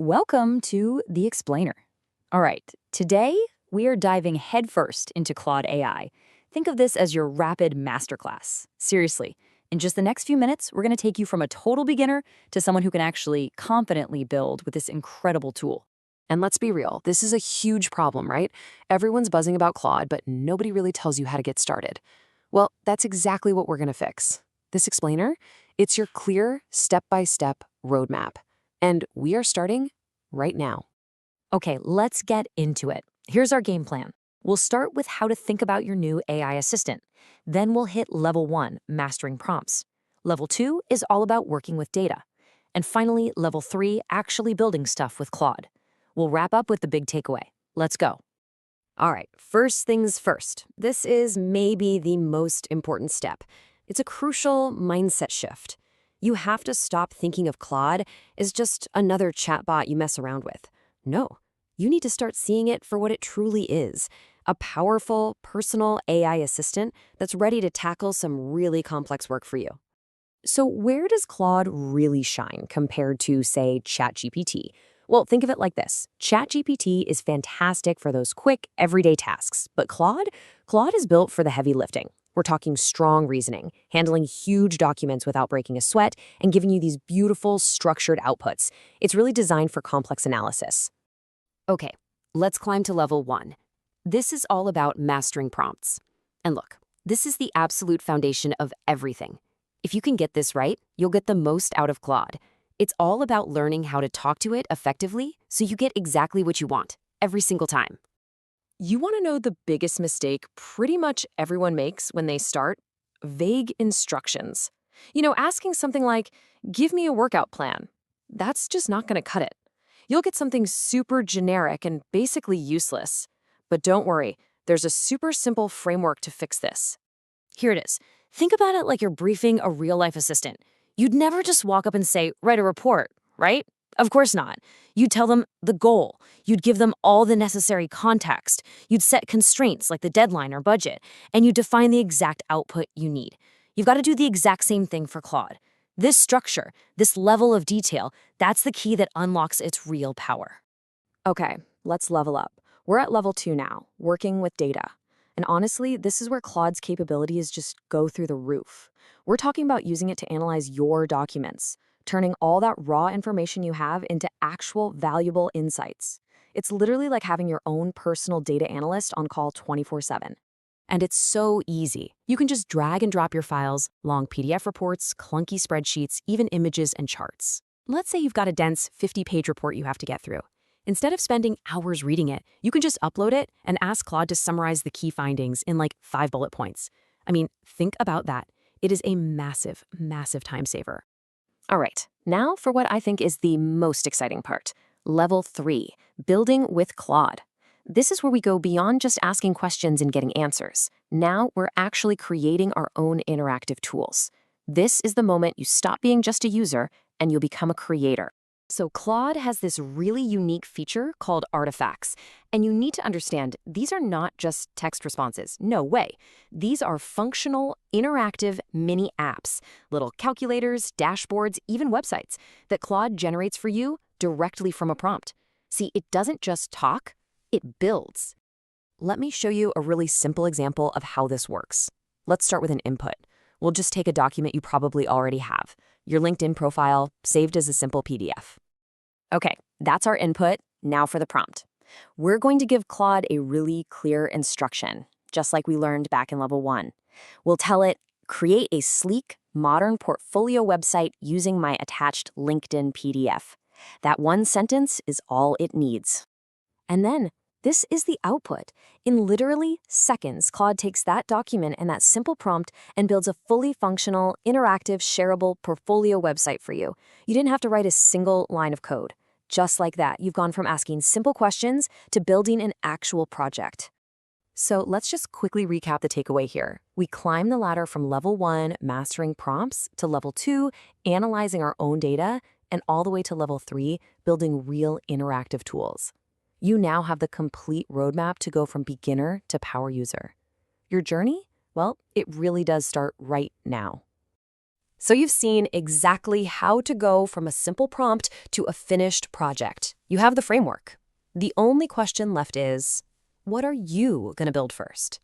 Welcome to The Explainer. All right, today we are diving headfirst into Claude AI. Think of this as your rapid masterclass. Seriously, in just the next few minutes, we're going to take you from a total beginner to someone who can actually confidently build with this incredible tool. And let's be real, this is a huge problem, right? Everyone's buzzing about Claude, but nobody really tells you how to get started. Well, that's exactly what we're going to fix. This explainer, it's your clear, step-by-step roadmap. And we are starting right now. Okay, let's get into it. Here's our game plan. We'll start with how to think about your new AI assistant. Then we'll hit level 1, mastering prompts. Level 2 is all about working with data. And finally, level 3, actually building stuff with Claude. We'll wrap up with the big takeaway. Let's go. All right, first things first. This is maybe the most important step. It's a crucial mindset shift. You have to stop thinking of Claude as just another chatbot you mess around with. No, you need to start seeing it for what it truly is, a powerful, personal AI assistant that's ready to tackle some really complex work for you. So where does Claude really shine compared to, say, ChatGPT? Well, think of it like this. ChatGPT is fantastic for those quick, everyday tasks, but Claude is built for the heavy lifting. We're talking strong reasoning, handling huge documents without breaking a sweat, and giving you these beautiful, structured outputs. It's really designed for complex analysis. Okay, let's climb to level 1. This is all about mastering prompts. And look, this is the absolute foundation of everything. If you can get this right, you'll get the most out of Claude. It's all about learning how to talk to it effectively so you get exactly what you want, every single time. You want to know the biggest mistake pretty much everyone makes when they start? Vague instructions. Asking something like, give me a workout plan. That's just not going to cut it. You'll get something super generic and basically useless. But don't worry, there's a super simple framework to fix this. Here it is. Think about it like you're briefing a real-life assistant. You'd never just walk up and say, write a report, right? Of course not. You'd tell them the goal. You'd give them all the necessary context. You'd set constraints like the deadline or budget, and you'd define the exact output you need. You've got to do the exact same thing for Claude. This structure, this level of detail, that's the key that unlocks its real power. Okay, let's level up. We're at level 2 now, working with data. And honestly, this is where Claude's capabilities just go through the roof. We're talking about using it to analyze your documents, turning all that raw information you have into actual valuable insights. It's literally like having your own personal data analyst on call 24/7. And it's so easy. You can just drag and drop your files, long PDF reports, clunky spreadsheets, even images and charts. Let's say you've got a dense 50-page report you have to get through. Instead of spending hours reading it, you can just upload it and ask Claude to summarize the key findings in like 5 bullet points. I mean, think about that. It is a massive, massive time saver. All right, now for what I think is the most exciting part. Level 3, building with Claude. This is where we go beyond just asking questions and getting answers. Now we're actually creating our own interactive tools. This is the moment you stop being just a user and you'll become a creator. So Claude has this really unique feature called artifacts. And you need to understand, these are not just text responses. No way. These are functional, interactive mini apps, little calculators, dashboards, even websites that Claude generates for you directly from a prompt. See, it doesn't just talk, it builds. Let me show you a really simple example of how this works. Let's start with an input. We'll just take a document you probably already have, your LinkedIn profile, saved as a simple PDF. Okay, that's our input. Now for the prompt. We're going to give Claude a really clear instruction, just like we learned back in level 1. We'll tell it, create a sleek, modern portfolio website using my attached LinkedIn PDF. That one sentence is all it needs. And then, this is the output. In literally seconds, Claude takes that document and that simple prompt and builds a fully functional, interactive, shareable portfolio website for you. You didn't have to write a single line of code. Just like that, you've gone from asking simple questions to building an actual project. So let's just quickly recap the takeaway here. We climb the ladder from level 1, mastering prompts, to level 2, analyzing our own data, and all the way to level 3, building real interactive tools. You now have the complete roadmap to go from beginner to power user. Your journey? Well, it really does start right now. So you've seen exactly how to go from a simple prompt to a finished project. You have the framework. The only question left is, what are you going to build first?